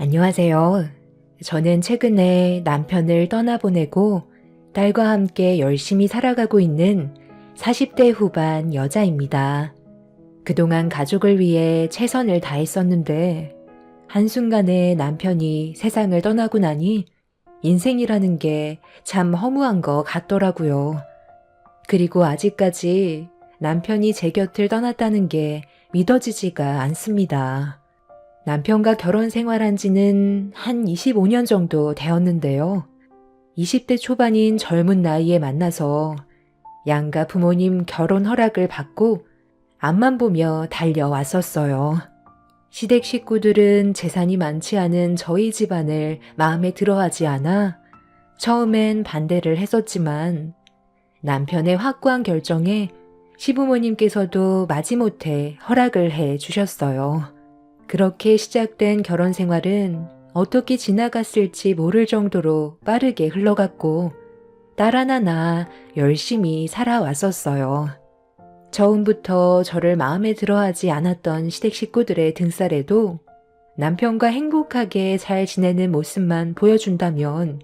안녕하세요. 저는 최근에 남편을 떠나보내고 딸과 함께 열심히 살아가고 있는 40대 후반 여자입니다. 그동안 가족을 위해 최선을 다했었는데 한순간에 남편이 세상을 떠나고 나니 인생이라는 게 참 허무한 것 같더라고요. 그리고 아직까지 남편이 제 곁을 떠났다는 게 믿어지지가 않습니다. 남편과 결혼 생활한 지는 한 25년 정도 되었는데요. 20대 초반인 젊은 나이에 만나서 양가 부모님 결혼 허락을 받고 앞만 보며 달려왔었어요. 시댁 식구들은 재산이 많지 않은 저희 집안을 마음에 들어하지 않아 처음엔 반대를 했었지만 남편의 확고한 결정에 시부모님께서도 마지못해 허락을 해 주셨어요. 그렇게 시작된 결혼 생활은 어떻게 지나갔을지 모를 정도로 빠르게 흘러갔고 딸 하나 낳아 열심히 살아왔었어요. 처음부터 저를 마음에 들어하지 않았던 시댁 식구들의 등살에도 남편과 행복하게 잘 지내는 모습만 보여준다면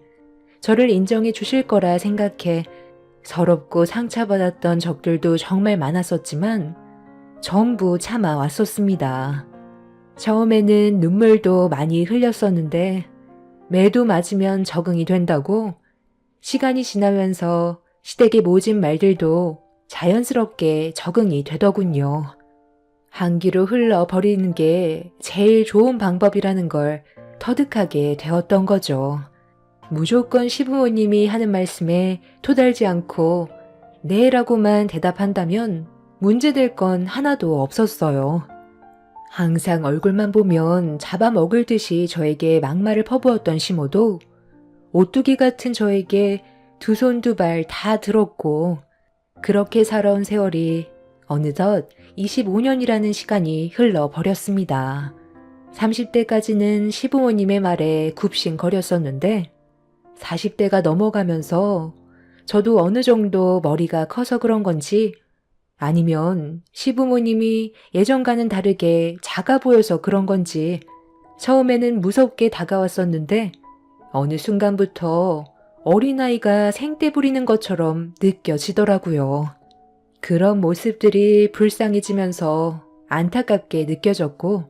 저를 인정해 주실 거라 생각해 서럽고 상처받았던 적들도 정말 많았었지만 전부 참아왔었습니다. 처음에는 눈물도 많이 흘렸었는데 매도 맞으면 적응이 된다고 시간이 지나면서 시댁의 모진 말들도 자연스럽게 적응이 되더군요. 한기로 흘러버리는 게 제일 좋은 방법이라는 걸 터득하게 되었던 거죠. 무조건 시부모님이 하는 말씀에 토달지 않고 네라고만 대답한다면 문제될 건 하나도 없었어요. 항상 얼굴만 보면 잡아먹을 듯이 저에게 막말을 퍼부었던 시모도 오뚜기 같은 저에게 두 손 두 발 다 들었고 그렇게 살아온 세월이 어느덧 25년이라는 시간이 흘러버렸습니다. 30대까지는 시부모님의 말에 굽신거렸었는데 40대가 넘어가면서 저도 어느 정도 머리가 커서 그런 건지 아니면 시부모님이 예전과는 다르게 작아 보여서 그런 건지 처음에는 무섭게 다가왔었는데 어느 순간부터 어린아이가 생떼 부리는 것처럼 느껴지더라고요. 그런 모습들이 불쌍해지면서 안타깝게 느껴졌고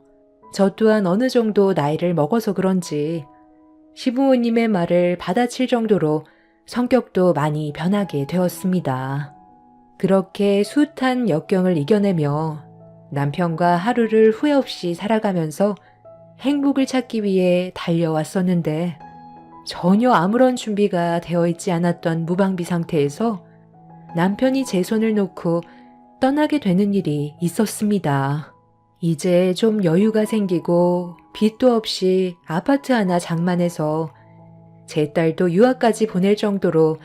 저 또한 어느 정도 나이를 먹어서 그런지 시부모님의 말을 받아칠 정도로 성격도 많이 변하게 되었습니다. 그렇게 숱한 역경을 이겨내며 남편과 하루를 후회 없이 살아가면서 행복을 찾기 위해 달려왔었는데 전혀 아무런 준비가 되어 있지 않았던 무방비 상태에서 남편이 제 손을 놓고 떠나게 되는 일이 있었습니다. 이제 좀 여유가 생기고 빚도 없이 아파트 하나 장만해서 제 딸도 유학까지 보낼 정도로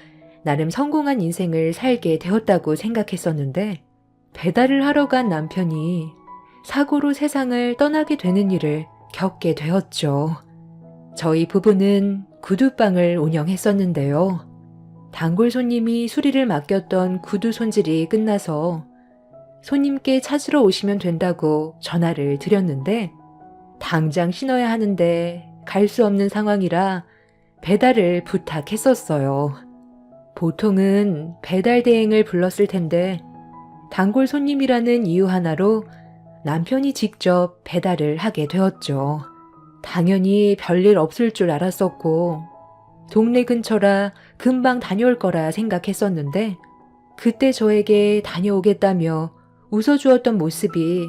나름 성공한 인생을 살게 되었다고 생각했었는데 배달을 하러 간 남편이 사고로 세상을 떠나게 되는 일을 겪게 되었죠. 저희 부부는 구두방을 운영했었는데요. 단골 손님이 수리를 맡겼던 구두 손질이 끝나서 손님께 찾으러 오시면 된다고 전화를 드렸는데 당장 신어야 하는데 갈 수 없는 상황이라 배달을 부탁했었어요. 보통은 배달 대행을 불렀을 텐데 단골 손님이라는 이유 하나로 남편이 직접 배달을 하게 되었죠. 당연히 별일 없을 줄 알았었고 동네 근처라 금방 다녀올 거라 생각했었는데 그때 저에게 다녀오겠다며 웃어주었던 모습이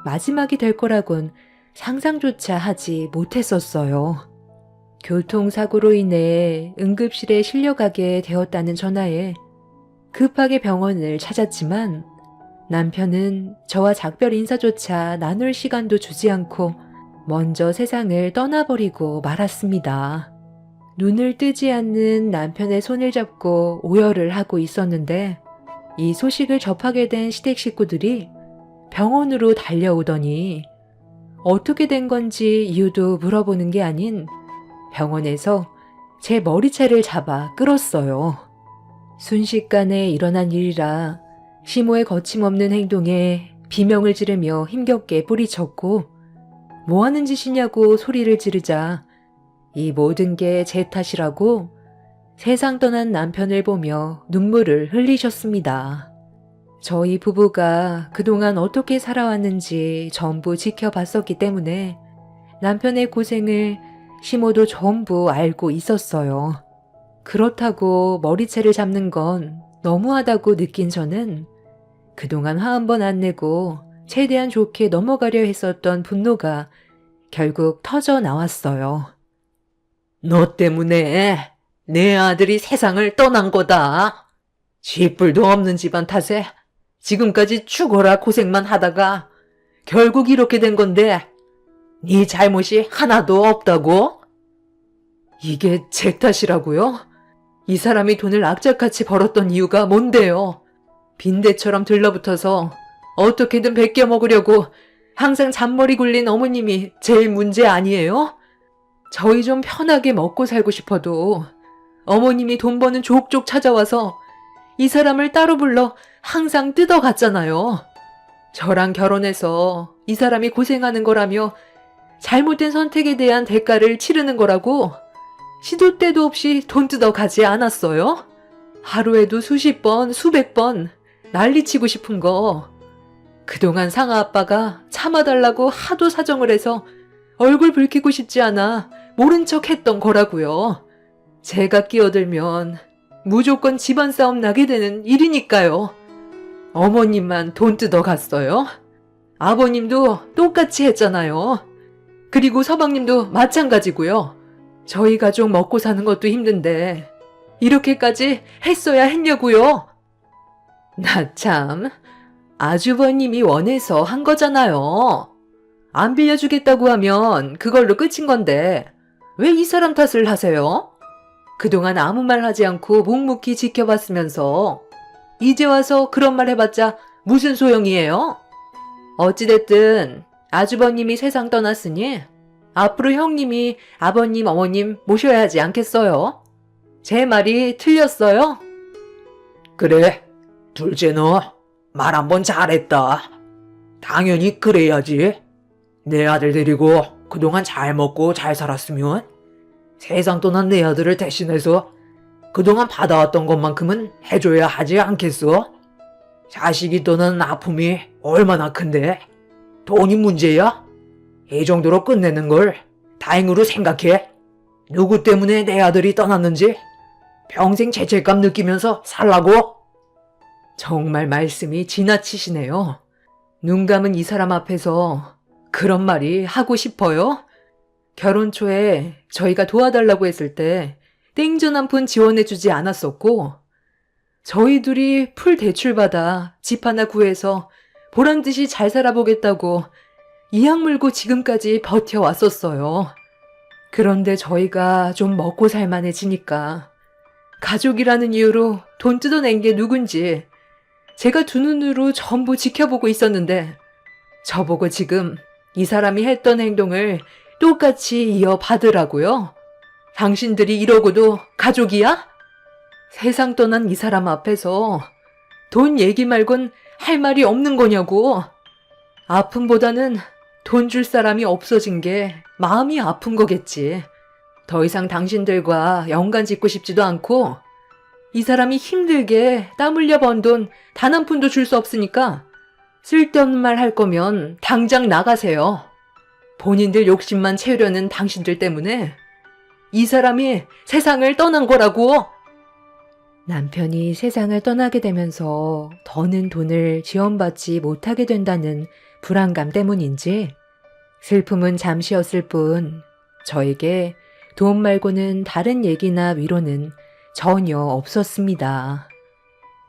마지막이 될 거라곤 상상조차 하지 못했었어요. 교통사고로 인해 응급실에 실려가게 되었다는 전화에 급하게 병원을 찾았지만 남편은 저와 작별 인사조차 나눌 시간도 주지 않고 먼저 세상을 떠나버리고 말았습니다. 눈을 뜨지 않는 남편의 손을 잡고 오열을 하고 있었는데 이 소식을 접하게 된 시댁 식구들이 병원으로 달려오더니 어떻게 된 건지 이유도 물어보는 게 아닌 병원에서 제 머리채를 잡아 끌었어요. 순식간에 일어난 일이라 시모의 거침없는 행동에 비명을 지르며 힘겹게 뿌리쳤고 뭐 하는 짓이냐고 소리를 지르자 이 모든 게 제 탓이라고 세상 떠난 남편을 보며 눈물을 흘리셨습니다. 저희 부부가 그동안 어떻게 살아왔는지 전부 지켜봤었기 때문에 남편의 고생을 시모도 전부 알고 있었어요. 그렇다고 머리채를 잡는 건 너무하다고 느낀 저는 그동안 화 한 번 안 내고 최대한 좋게 넘어가려 했었던 분노가 결국 터져 나왔어요. 너 때문에 내 아들이 세상을 떠난 거다. 쥐뿔도 없는 집안 탓에 지금까지 죽어라 고생만 하다가 결국 이렇게 된 건데 네 잘못이 하나도 없다고? 이게 제 탓이라고요? 이 사람이 돈을 악착같이 벌었던 이유가 뭔데요? 빈대처럼 들러붙어서 어떻게든 베껴 먹으려고 항상 잔머리 굴린 어머님이 제일 문제 아니에요? 저희 좀 편하게 먹고 살고 싶어도 어머님이 돈 버는 족족 찾아와서 이 사람을 따로 불러 항상 뜯어갔잖아요. 저랑 결혼해서 이 사람이 고생하는 거라며 잘못된 선택에 대한 대가를 치르는 거라고 시도 때도 없이 돈 뜯어가지 않았어요? 하루에도 수십 번, 수백 번 난리치고 싶은 거. 그동안 상아 아빠가 참아달라고 하도 사정을 해서 얼굴 붉히고 싶지 않아 모른 척 했던 거라고요. 제가 끼어들면 무조건 집안 싸움 나게 되는 일이니까요. 어머님만 돈 뜯어갔어요? 아버님도 똑같이 했잖아요. 그리고 서방님도 마찬가지고요. 저희 가족 먹고 사는 것도 힘든데 이렇게까지 했어야 했냐고요. 나 참, 아주버님이 원해서 한 거잖아요. 안 빌려주겠다고 하면 그걸로 끝인 건데 왜 이 사람 탓을 하세요? 그동안 아무 말 하지 않고 묵묵히 지켜봤으면서 이제 와서 그런 말 해봤자 무슨 소용이에요? 어찌됐든 아주버님이 세상 떠났으니 앞으로 형님이 아버님, 어머님 모셔야 하지 않겠어요? 제 말이 틀렸어요? 그래, 둘째 너 말 한번 잘했다. 당연히 그래야지. 내 아들 데리고 그동안 잘 먹고 잘 살았으면 세상 떠난 내 아들을 대신해서 그동안 받아왔던 것만큼은 해줘야 하지 않겠어? 자식이 떠난 아픔이 얼마나 큰데 돈이 문제야? 이 정도로 끝내는 걸 다행으로 생각해. 누구 때문에 내 아들이 떠났는지 평생 죄책감 느끼면서 살라고? 정말 말씀이 지나치시네요. 눈 감은 이 사람 앞에서 그런 말이 하고 싶어요? 결혼 초에 저희가 도와달라고 했을 때 땡전 한 푼 지원해주지 않았었고 저희 둘이 풀 대출받아 집 하나 구해서 보란듯이 잘 살아보겠다고 이악 물고 지금까지 버텨왔었어요. 그런데 저희가 좀 먹고 살만해지니까 가족이라는 이유로 돈 뜯어낸 게 누군지 제가 두 눈으로 전부 지켜보고 있었는데 저보고 지금 이 사람이 했던 행동을 똑같이 이어받으라고요? 당신들이 이러고도 가족이야? 세상 떠난 이 사람 앞에서 돈 얘기 말곤 할 말이 없는 거냐고. 아픔보다는 돈 줄 사람이 없어진 게 마음이 아픈 거겠지. 더 이상 당신들과 연관 짓고 싶지도 않고 이 사람이 힘들게 땀 흘려 번 돈 단 한 푼도 줄 수 없으니까 쓸데없는 말 할 거면 당장 나가세요. 본인들 욕심만 채우려는 당신들 때문에 이 사람이 세상을 떠난 거라고. 남편이 세상을 떠나게 되면서 더는 돈을 지원받지 못하게 된다는 불안감 때문인지 슬픔은 잠시였을 뿐 저에게 돈 말고는 다른 얘기나 위로는 전혀 없었습니다.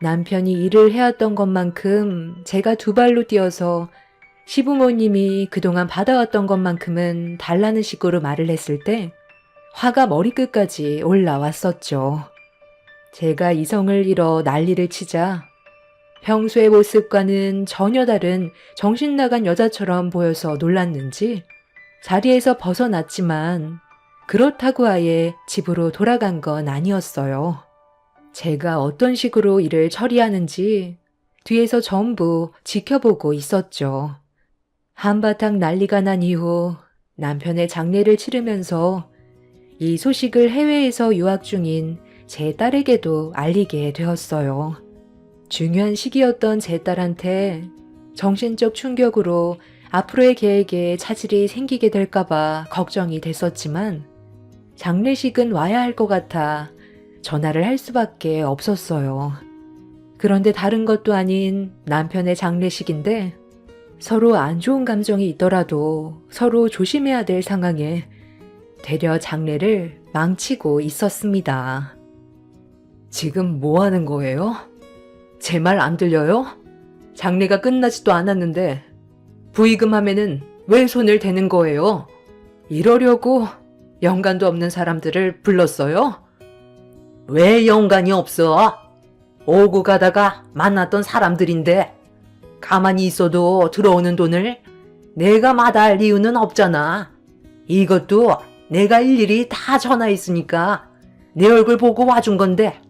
남편이 일을 해왔던 것만큼 제가 두 발로 뛰어서 시부모님이 그동안 받아왔던 것만큼은 달라는 식으로 말을 했을 때 화가 머리끝까지 올라왔었죠. 제가 이성을 잃어 난리를 치자 평소의 모습과는 전혀 다른 정신 나간 여자처럼 보여서 놀랐는지 자리에서 벗어났지만 그렇다고 아예 집으로 돌아간 건 아니었어요. 제가 어떤 식으로 일을 처리하는지 뒤에서 전부 지켜보고 있었죠. 한바탕 난리가 난 이후 남편의 장례를 치르면서 이 소식을 해외에서 유학 중인 제 딸에게도 알리게 되었어요. 중요한 시기였던 제 딸한테 정신적 충격으로 앞으로의 계획에 차질이 생기게 될까봐 걱정이 됐었지만 장례식은 와야 할 것 같아 전화를 할 수밖에 없었어요. 그런데 다른 것도 아닌 남편의 장례식인데 서로 안 좋은 감정이 있더라도 서로 조심해야 될 상황에 되려 장례를 망치고 있었습니다. 지금 뭐 하는 거예요? 제 말 안 들려요? 장례가 끝나지도 않았는데 부의금 하면은 왜 손을 대는 거예요? 이러려고 연관도 없는 사람들을 불렀어요? 왜 연관이 없어? 오고 가다가 만났던 사람들인데 가만히 있어도 들어오는 돈을 내가 마다할 이유는 없잖아. 이것도 내가 일일이 다 전화했으니까 내 얼굴 보고 와준 건데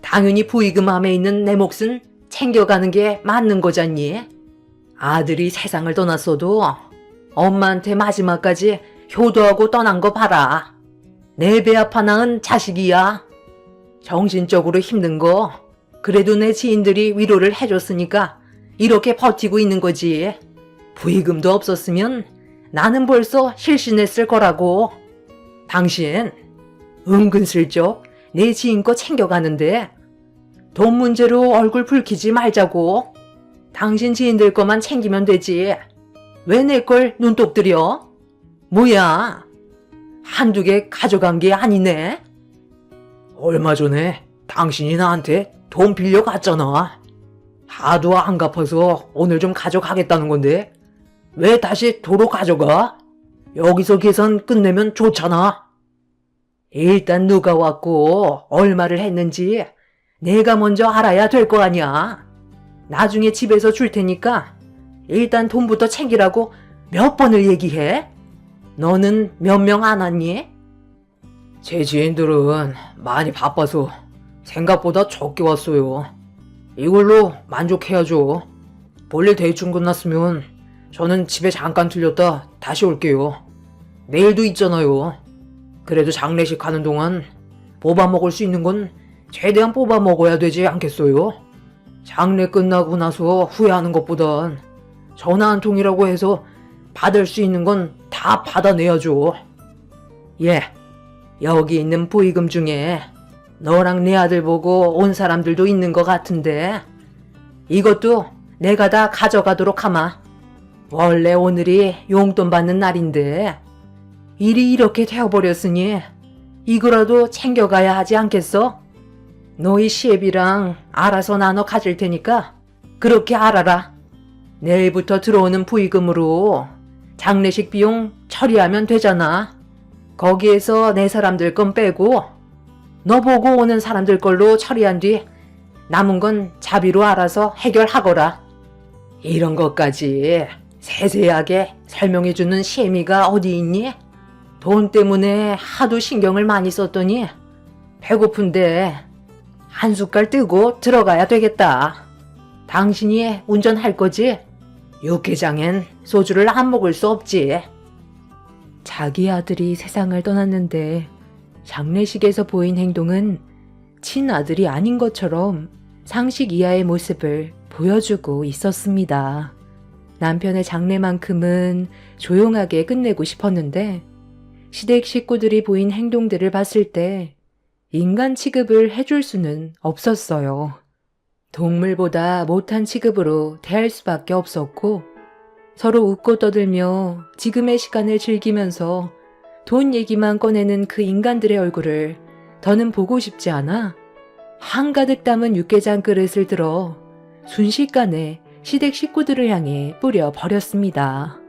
당연히 부의금함에 있는 내 몫은 챙겨가는 게 맞는 거잖니. 아들이 세상을 떠났어도 엄마한테 마지막까지 효도하고 떠난 거 봐라. 내 배 아파 낳은 자식이야. 정신적으로 힘든 거 그래도 내 지인들이 위로를 해줬으니까 이렇게 버티고 있는 거지. 부의금도 없었으면 나는 벌써 실신했을 거라고. 당신 은근슬쩍 내 지인 거 챙겨가는데 돈 문제로 얼굴 붉히지 말자고. 당신 지인들 거만 챙기면 되지. 왜 내 걸 눈독 들여? 뭐야? 한두 개 가져간 게 아니네. 얼마 전에 당신이 나한테 돈 빌려갔잖아. 하도 안 갚아서 오늘 좀 가져가겠다는 건데 왜 다시 도로 가져가? 여기서 계산 끝내면 좋잖아. 일단 누가 왔고 얼마를 했는지 내가 먼저 알아야 될 거 아니야. 나중에 집에서 줄 테니까 일단 돈부터 챙기라고 몇 번을 얘기해? 너는 몇 명 안 왔니? 제 지인들은 많이 바빠서 생각보다 적게 왔어요. 이걸로 만족해야죠. 볼일 대충 끝났으면 저는 집에 잠깐 들렸다 다시 올게요. 내일도 있잖아요. 그래도 장례식 가는 동안 뽑아 먹을 수 있는 건 최대한 뽑아 먹어야 되지 않겠어요? 장례 끝나고 나서 후회하는 것보단 전화 한 통이라고 해서 받을 수 있는 건 다 받아내야죠. 예, 여기 있는 부의금 중에 너랑 내 아들 보고 온 사람들도 있는 것 같은데 이것도 내가 다 가져가도록 하마. 원래 오늘이 용돈 받는 날인데 일이 이렇게 되어버렸으니 이거라도 챙겨가야 하지 않겠어? 너희 시애비랑 알아서 나눠 가질 테니까 그렇게 알아라. 내일부터 들어오는 부의금으로 장례식 비용 처리하면 되잖아. 거기에서 내 사람들 건 빼고 너 보고 오는 사람들 걸로 처리한 뒤 남은 건 자비로 알아서 해결하거라. 이런 것까지 세세하게 설명해주는 시애미가 어디 있니? 돈 때문에 하도 신경을 많이 썼더니 배고픈데 한 숟갈 뜨고 들어가야 되겠다. 당신이 운전할 거지? 육개장엔 소주를 안 먹을 수 없지. 자기 아들이 세상을 떠났는데 장례식에서 보인 행동은 친아들이 아닌 것처럼 상식 이하의 모습을 보여주고 있었습니다. 남편의 장례만큼은 조용하게 끝내고 싶었는데 시댁 식구들이 보인 행동들을 봤을 때 인간 취급을 해줄 수는 없었어요. 동물보다 못한 취급으로 대할 수밖에 없었고 서로 웃고 떠들며 지금의 시간을 즐기면서 돈 얘기만 꺼내는 그 인간들의 얼굴을 더는 보고 싶지 않아 한가득 담은 육개장 그릇을 들어 순식간에 시댁 식구들을 향해 뿌려 버렸습니다.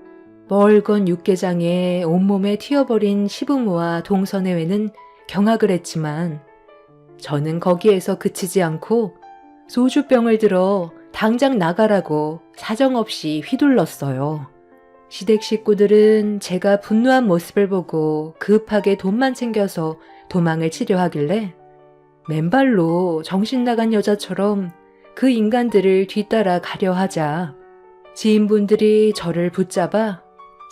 멀건 육개장에 온몸에 튀어버린 시부모와 동서내외는 경악을 했지만 저는 거기에서 그치지 않고 소주병을 들어 당장 나가라고 사정없이 휘둘렀어요. 시댁 식구들은 제가 분노한 모습을 보고 급하게 돈만 챙겨서 도망을 치려 하길래 맨발로 정신 나간 여자처럼 그 인간들을 뒤따라 가려 하자 지인분들이 저를 붙잡아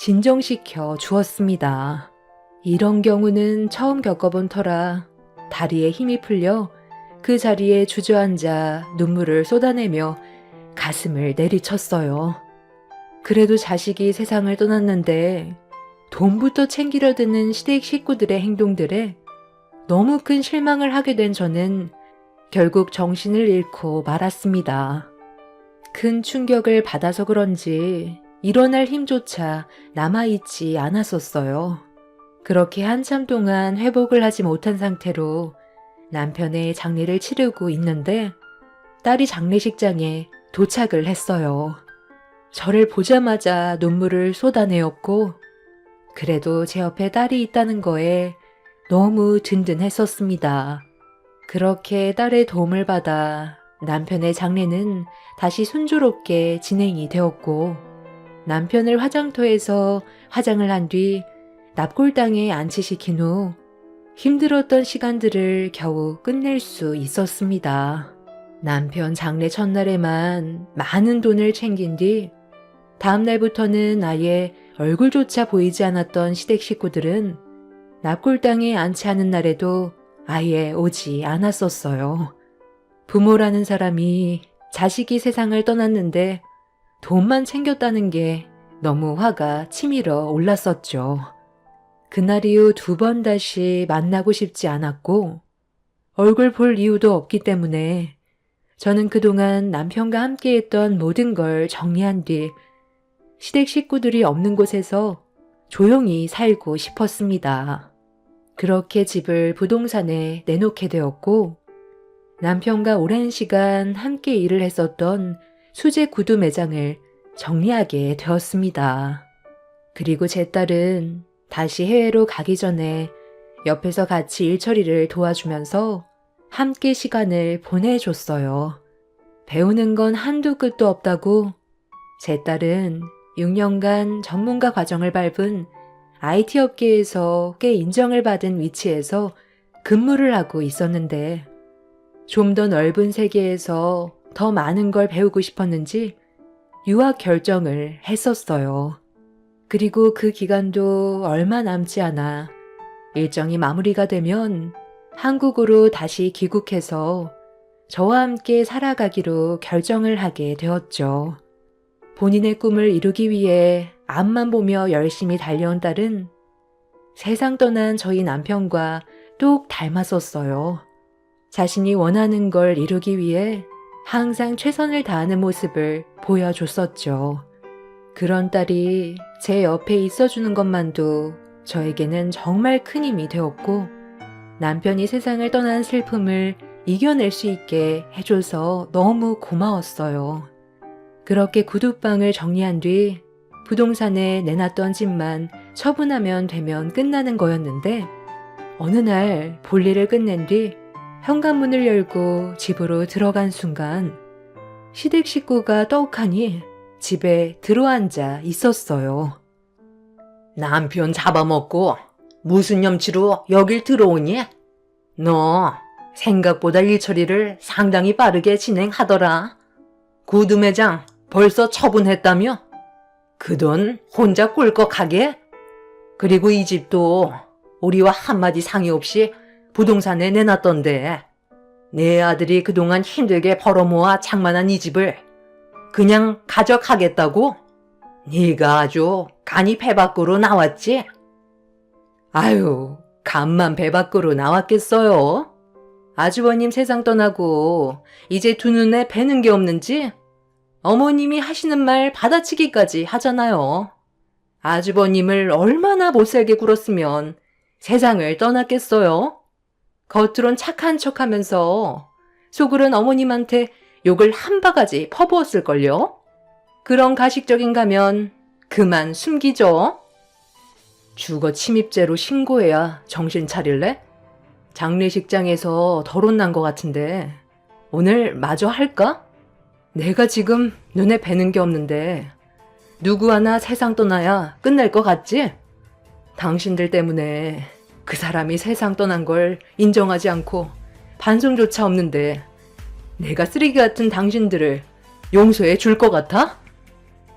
진정시켜 주었습니다. 이런 경우는 처음 겪어본 터라 다리에 힘이 풀려 그 자리에 주저앉아 눈물을 쏟아내며 가슴을 내리쳤어요. 그래도 자식이 세상을 떠났는데 돈부터 챙기려 드는 시댁 식구들의 행동들에 너무 큰 실망을 하게 된 저는 결국 정신을 잃고 말았습니다. 큰 충격을 받아서 그런지 일어날 힘조차 남아있지 않았었어요. 그렇게 한참 동안 회복을 하지 못한 상태로 남편의 장례를 치르고 있는데 딸이 장례식장에 도착을 했어요. 저를 보자마자 눈물을 쏟아내었고 그래도 제 옆에 딸이 있다는 거에 너무 든든했었습니다. 그렇게 딸의 도움을 받아 남편의 장례는 다시 순조롭게 진행이 되었고 남편을 화장터에서 화장을 한 뒤 납골당에 안치시킨 후 힘들었던 시간들을 겨우 끝낼 수 있었습니다. 남편 장례 첫날에만 많은 돈을 챙긴 뒤 다음 날부터는 아예 얼굴조차 보이지 않았던 시댁 식구들은 납골당에 안치하는 날에도 아예 오지 않았었어요. 부모라는 사람이 자식이 세상을 떠났는데 돈만 챙겼다는 게 너무 화가 치밀어 올랐었죠. 그날 이후 2번 다시 만나고 싶지 않았고 얼굴 볼 이유도 없기 때문에 저는 그동안 남편과 함께했던 모든 걸 정리한 뒤 시댁 식구들이 없는 곳에서 조용히 살고 싶었습니다. 그렇게 집을 부동산에 내놓게 되었고 남편과 오랜 시간 함께 일을 했었던 수제 구두 매장을 정리하게 되었습니다. 그리고 제 딸은 다시 해외로 가기 전에 옆에서 같이 일 처리를 도와주면서 함께 시간을 보내줬어요. 배우는 건 한두 끝도 없다고 제 딸은 6년간 전문가 과정을 밟은 IT 업계에서 꽤 인정을 받은 위치에서 근무를 하고 있었는데 좀 더 넓은 세계에서 더 많은 걸 배우고 싶었는지 유학 결정을 했었어요. 그리고 그 기간도 얼마 남지 않아 일정이 마무리가 되면 한국으로 다시 귀국해서 저와 함께 살아가기로 결정을 하게 되었죠. 본인의 꿈을 이루기 위해 앞만 보며 열심히 달려온 딸은 세상 떠난 저희 남편과 똑 닮았었어요. 자신이 원하는 걸 이루기 위해 항상 최선을 다하는 모습을 보여줬었죠. 그런 딸이 제 옆에 있어주는 것만도 저에게는 정말 큰 힘이 되었고 남편이 세상을 떠난 슬픔을 이겨낼 수 있게 해줘서 너무 고마웠어요. 그렇게 구두방을 정리한 뒤 부동산에 내놨던 집만 처분하면 되면 끝나는 거였는데 어느 날 볼일을 끝낸 뒤 현관문을 열고 집으로 들어간 순간 시댁 식구가 떡하니 집에 들어앉아 있었어요. 남편 잡아먹고 무슨 염치로 여길 들어오니? 너 생각보다 일처리를 상당히 빠르게 진행하더라. 구두 매장 벌써 처분했다며? 그 돈 혼자 꿀꺽하게? 그리고 이 집도 우리와 한마디 상의 없이 부동산에 내놨던데 내 아들이 그동안 힘들게 벌어모아 장만한 이 집을 그냥 가져가겠다고? 네가 아주 간이 배 밖으로 나왔지? 아유, 간만 배 밖으로 나왔겠어요? 아주버님 세상 떠나고 이제 두 눈에 뵈는 게 없는지 어머님이 하시는 말 받아치기까지 하잖아요. 아주버님을 얼마나 못살게 굴었으면 세상을 떠났겠어요? 겉으론 착한 척하면서 속으론 어머님한테 욕을 한 바가지 퍼부었을걸요? 그런 가식적인 가면 그만 숨기죠. 주거 침입죄로 신고해야 정신 차릴래? 장례식장에서 덜 혼난 것 같은데 오늘 마저 할까? 내가 지금 눈에 뵈는 게 없는데 누구 하나 세상 떠나야 끝날 것 같지? 당신들 때문에 그 사람이 세상 떠난 걸 인정하지 않고 반성조차 없는데 내가 쓰레기 같은 당신들을 용서해 줄 것 같아?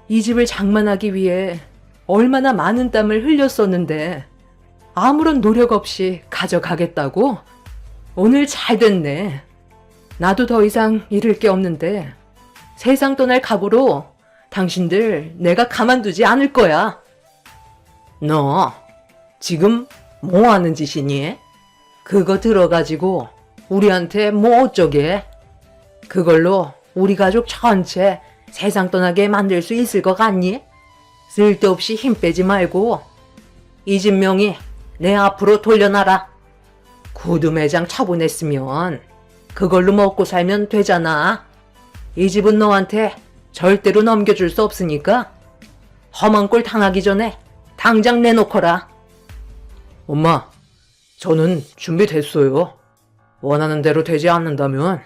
이 집을 장만하기 위해 얼마나 많은 땀을 흘렸었는데 아무런 노력 없이 가져가겠다고? 오늘 잘 됐네. 나도 더 이상 잃을 게 없는데 세상 떠날 각오로 당신들 내가 가만두지 않을 거야. 너 지금 뭐 하는 짓이니? 그거 들어가지고 우리한테 뭐 어쩌게? 그걸로 우리 가족 전체 세상 떠나게 만들 수 있을 것 같니? 쓸데없이 힘 빼지 말고 이 집 명의 내 앞으로 돌려놔라. 구두 매장 처분했으면 그걸로 먹고 살면 되잖아. 이 집은 너한테 절대로 넘겨줄 수 없으니까 험한 꼴 당하기 전에 당장 내놓거라. 엄마, 저는 준비됐어요. 원하는 대로 되지 않는다면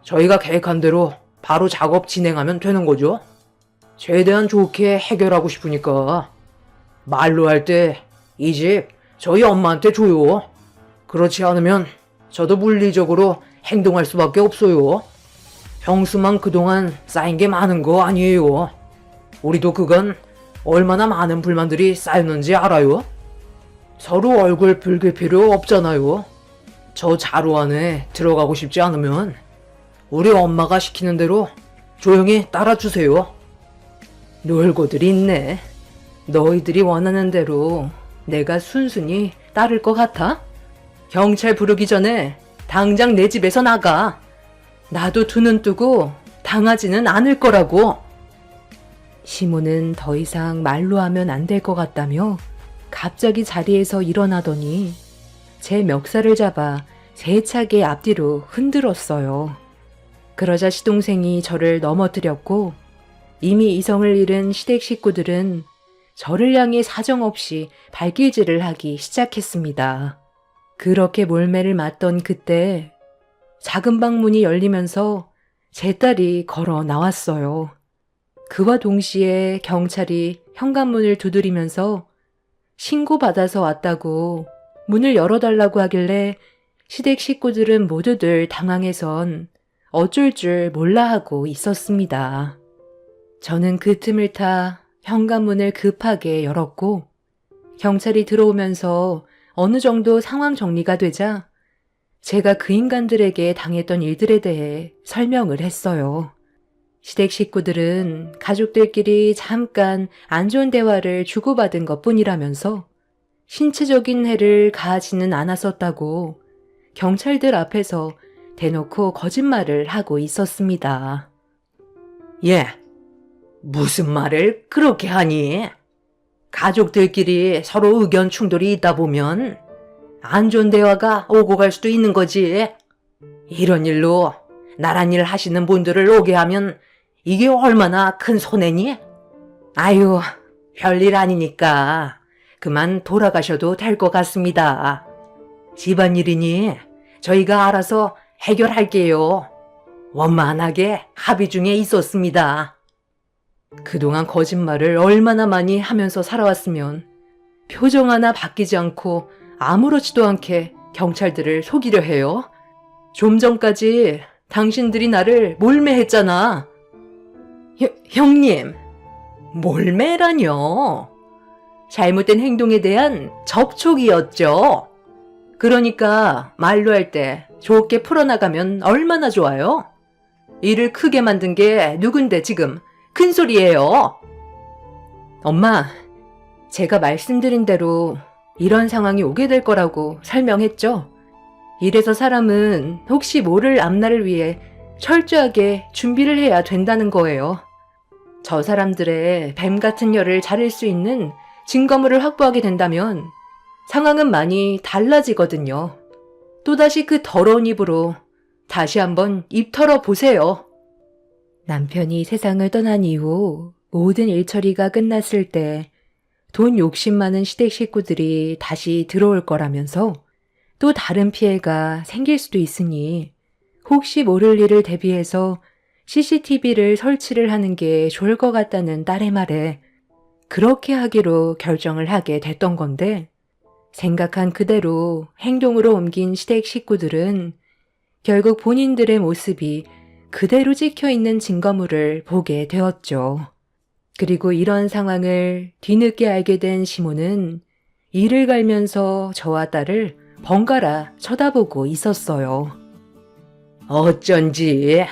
저희가 계획한 대로 바로 작업 진행하면 되는 거죠. 최대한 좋게 해결하고 싶으니까 말로 할 때 이 집 저희 엄마한테 줘요. 그렇지 않으면 저도 물리적으로 행동할 수밖에 없어요. 형수만 그동안 쌓인 게 많은 거 아니에요. 우리도 그건 얼마나 많은 불만들이 쌓였는지 알아요. 서로 얼굴 붉을 필요 없잖아요. 저 자루 안에 들어가고 싶지 않으면 우리 엄마가 시키는 대로 조용히 따라주세요. 놀고들 있네. 너희들이 원하는 대로 내가 순순히 따를 것 같아? 경찰 부르기 전에 당장 내 집에서 나가. 나도 두 눈 뜨고 당하지는 않을 거라고. 시모는 더 이상 말로 하면 안 될 것 같다며 갑자기 자리에서 일어나더니 제 멱살을 잡아 세차게 앞뒤로 흔들었어요. 그러자 시동생이 저를 넘어뜨렸고 이미 이성을 잃은 시댁 식구들은 저를 향해 사정없이 발길질을 하기 시작했습니다. 그렇게 몰매를 맞던 그때 작은 방 문이 열리면서 제 딸이 걸어 나왔어요. 그와 동시에 경찰이 현관문을 두드리면서 신고받아서 왔다고 문을 열어달라고 하길래 시댁 식구들은 모두들 당황해선 어쩔 줄 몰라 하고 있었습니다. 저는 그 틈을 타 현관문을 급하게 열었고 경찰이 들어오면서 어느 정도 상황 정리가 되자 제가 그 인간들에게 당했던 일들에 대해 설명을 했어요. 시댁 식구들은 가족들끼리 잠깐 안 좋은 대화를 주고받은 것뿐이라면서 신체적인 해를 가하지는 않았었다고 경찰들 앞에서 대놓고 거짓말을 하고 있었습니다. 예, 무슨 말을 그렇게 하니? 가족들끼리 서로 의견 충돌이 있다 보면 안 좋은 대화가 오고 갈 수도 있는 거지. 이런 일로 나란 일 하시는 분들을 오게 하면 이게 얼마나 큰 손해니? 아유, 별일 아니니까 그만 돌아가셔도 될 것 같습니다. 집안일이니 저희가 알아서 해결할게요. 원만하게 합의 중에 있었습니다. 그동안 거짓말을 얼마나 많이 하면서 살아왔으면 표정 하나 바뀌지 않고 아무렇지도 않게 경찰들을 속이려 해요. 좀 전까지 당신들이 나를 몰매했잖아. 형님, 몰매라뇨. 잘못된 행동에 대한 접촉이었죠. 그러니까 말로 할 때 좋게 풀어나가면 얼마나 좋아요? 일을 크게 만든 게 누군데 지금 큰 소리예요. 엄마, 제가 말씀드린 대로 이런 상황이 오게 될 거라고 설명했죠. 이래서 사람은 혹시 모를 앞날을 위해 철저하게 준비를 해야 된다는 거예요. 저 사람들의 뱀 같은 혀를 자를 수 있는 증거물을 확보하게 된다면 상황은 많이 달라지거든요. 또다시 그 더러운 입으로 다시 한번 입 털어 보세요. 남편이 세상을 떠난 이후 모든 일처리가 끝났을 때 돈 욕심 많은 시댁 식구들이 다시 들어올 거라면서 또 다른 피해가 생길 수도 있으니 혹시 모를 일을 대비해서 CCTV를 설치를 하는 게 좋을 것 같다는 딸의 말에 그렇게 하기로 결정을 하게 됐던 건데 생각한 그대로 행동으로 옮긴 시댁 식구들은 결국 본인들의 모습이 그대로 찍혀있는 증거물을 보게 되었죠. 그리고 이런 상황을 뒤늦게 알게 된 시모는 이를 갈면서 저와 딸을 번갈아 쳐다보고 있었어요. 어쩐지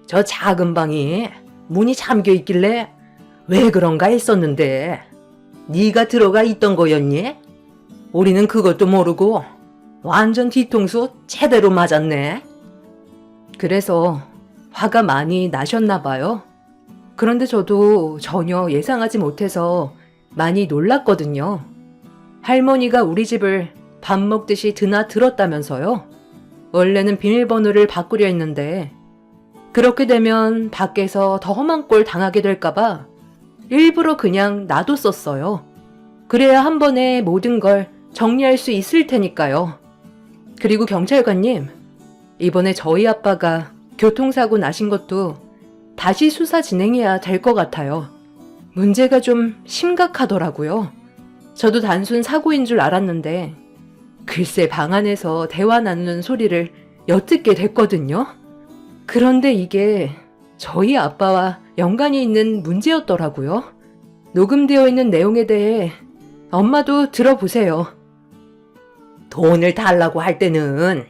저 작은 방이 문이 잠겨 있길래 왜 그런가 했었는데 네가 들어가 있던 거였니? 우리는 그것도 모르고 완전 뒤통수 제대로 맞았네. 그래서 화가 많이 나셨나 봐요. 그런데 저도 전혀 예상하지 못해서 많이 놀랐거든요. 할머니가 우리 집을 밥 먹듯이 드나들었다면서요. 원래는 비밀번호를 바꾸려 했는데 그렇게 되면 밖에서 더 험한 꼴 당하게 될까봐 일부러 그냥 놔뒀었어요. 그래야 한 번에 모든 걸 정리할 수 있을 테니까요. 그리고 경찰관님, 이번에 저희 아빠가 교통사고 나신 것도 다시 수사 진행해야 될 것 같아요. 문제가 좀 심각하더라고요. 저도 단순 사고인 줄 알았는데 글쎄 방 안에서 대화 나누는 소리를 엿듣게 됐거든요. 그런데 이게 저희 아빠와 연관이 있는 문제였더라고요. 녹음되어 있는 내용에 대해 엄마도 들어보세요. 돈을 달라고 할 때는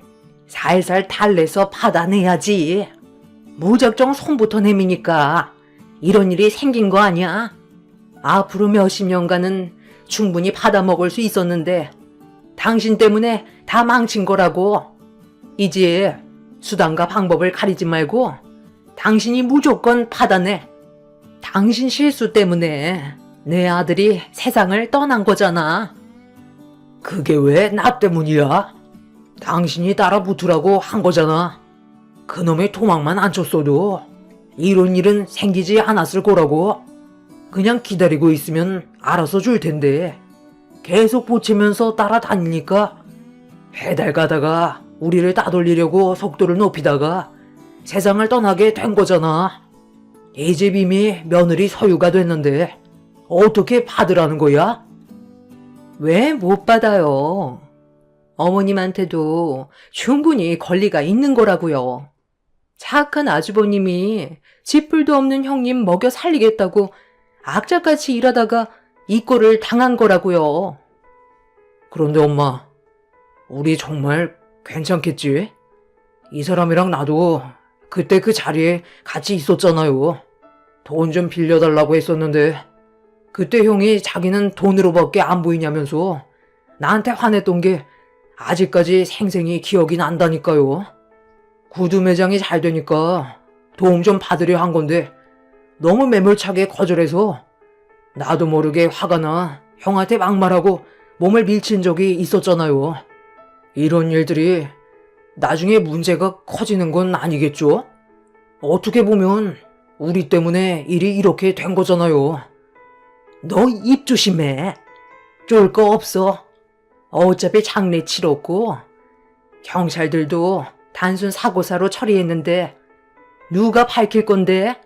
살살 달래서 받아내야지. 무작정 손부터 내미니까 이런 일이 생긴 거 아니야? 앞으로 몇십 년간은 충분히 받아먹을 수 있었는데 당신 때문에 다 망친 거라고. 이제 수단과 방법을 가리지 말고 당신이 무조건 받아내. 당신 실수 때문에 내 아들이 세상을 떠난 거잖아. 그게 왜 나 때문이야? 당신이 따라 붙으라고 한 거잖아. 그놈의 토막만 안 쳤어도 이런 일은 생기지 않았을 거라고. 그냥 기다리고 있으면 알아서 줄 텐데 계속 보채면서 따라다니니까 배달 가다가 우리를 따돌리려고 속도를 높이다가 세상을 떠나게 된 거잖아. 이 집 이미 며느리 소유가 됐는데 어떻게 받으라는 거야? 왜 못 받아요? 어머님한테도 충분히 권리가 있는 거라고요. 착한 아주버님이 지풀도 없는 형님 먹여 살리겠다고 악착같이 일하다가 이 꼴을 당한 거라고요. 그런데 엄마, 우리 정말 괜찮겠지? 이 사람이랑 나도 그때 그 자리에 같이 있었잖아요. 돈 좀 빌려달라고 했었는데 그때 형이 자기는 돈으로밖에 안 보이냐면서 나한테 화냈던 게 아직까지 생생히 기억이 난다니까요. 구두 매장이 잘 되니까 도움 좀 받으려 한 건데 너무 매몰차게 거절해서 나도 모르게 화가 나 형한테 막말하고 몸을 밀친 적이 있었잖아요. 이런 일들이 나중에 문제가 커지는 건 아니겠죠? 어떻게 보면 우리 때문에 일이 이렇게 된 거잖아요. 너 입 조심해. 쫄 거 없어. 어차피 장례 치렀고 경찰들도 단순 사고사로 처리했는데 누가 밝힐 건데?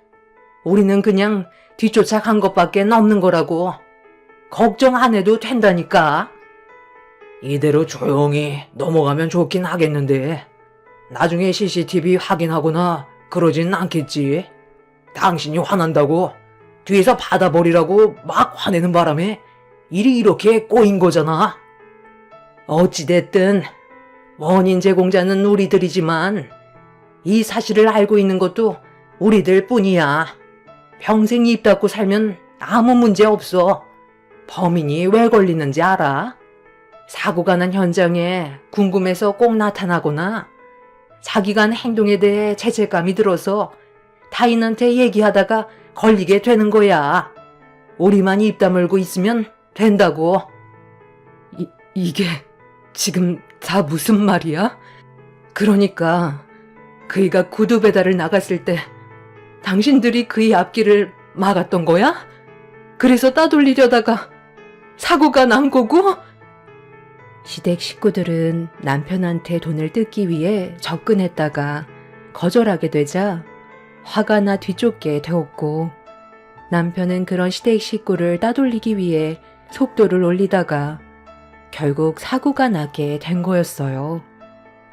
우리는 그냥 뒤쫓아 간 것밖에 없는 거라고. 걱정 안 해도 된다니까. 이대로 조용히 넘어가면 좋긴 하겠는데 나중에 CCTV 확인하거나 그러진 않겠지. 당신이 화난다고 뒤에서 받아버리라고 막 화내는 바람에 일이 이렇게 꼬인 거잖아. 어찌됐든 원인 제공자는 우리들이지만 이 사실을 알고 있는 것도 우리들 뿐이야. 평생 입 닫고 살면 아무 문제 없어. 범인이 왜 걸리는지 알아? 사고가 난 현장에 궁금해서 꼭 나타나거나 자기가 한 행동에 대해 죄책감이 들어서 타인한테 얘기하다가 걸리게 되는 거야. 우리만 입 다물고 있으면 된다고. 이게 지금 다 무슨 말이야? 그러니까 그이가 구두 배달을 나갔을 때 당신들이 그의 앞길을 막았던 거야? 그래서 따돌리려다가 사고가 난 거고? 시댁 식구들은 남편한테 돈을 뜯기 위해 접근했다가 거절하게 되자 화가 나 뒤쫓게 되었고 남편은 그런 시댁 식구를 따돌리기 위해 속도를 올리다가 결국 사고가 나게 된 거였어요.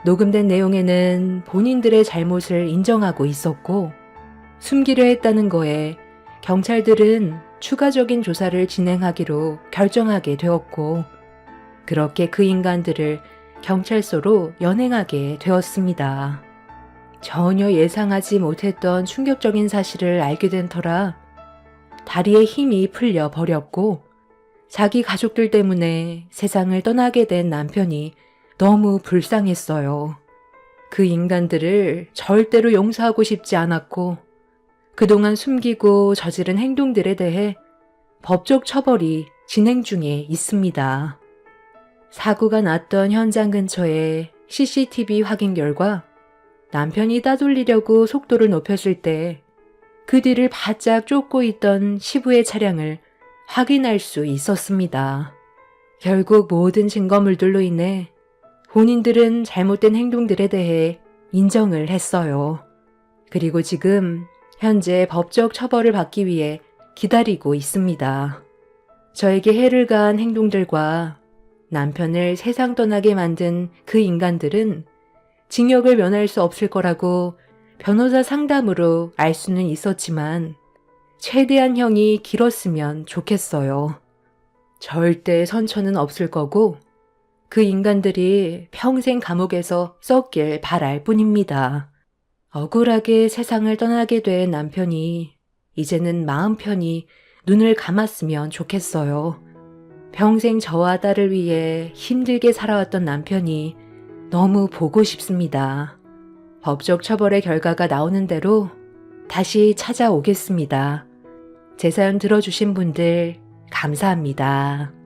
녹음된 내용에는 본인들의 잘못을 인정하고 있었고 숨기려 했다는 거에 경찰들은 추가적인 조사를 진행하기로 결정하게 되었고, 그렇게 그 인간들을 경찰서로 연행하게 되었습니다. 전혀 예상하지 못했던 충격적인 사실을 알게 된 터라 다리에 힘이 풀려 버렸고, 자기 가족들 때문에 세상을 떠나게 된 남편이 너무 불쌍했어요. 그 인간들을 절대로 용서하고 싶지 않았고, 그동안 숨기고 저지른 행동들에 대해 법적 처벌이 진행 중에 있습니다. 사고가 났던 현장 근처에 CCTV 확인 결과 남편이 따돌리려고 속도를 높였을 때 그 뒤를 바짝 쫓고 있던 시부의 차량을 확인할 수 있었습니다. 결국 모든 증거물들로 인해 본인들은 잘못된 행동들에 대해 인정을 했어요. 그리고 지금 현재 법적 처벌을 받기 위해 기다리고 있습니다. 저에게 해를 가한 행동들과 남편을 세상 떠나게 만든 그 인간들은 징역을 면할 수 없을 거라고 변호사 상담으로 알 수는 있었지만 최대한 형이 길었으면 좋겠어요. 절대 선처는 없을 거고 그 인간들이 평생 감옥에서 썩길 바랄 뿐입니다. 억울하게 세상을 떠나게 된 남편이 이제는 마음 편히 눈을 감았으면 좋겠어요. 평생 저와 딸을 위해 힘들게 살아왔던 남편이 너무 보고 싶습니다. 법적 처벌의 결과가 나오는 대로 다시 찾아오겠습니다. 제 사연 들어주신 분들 감사합니다.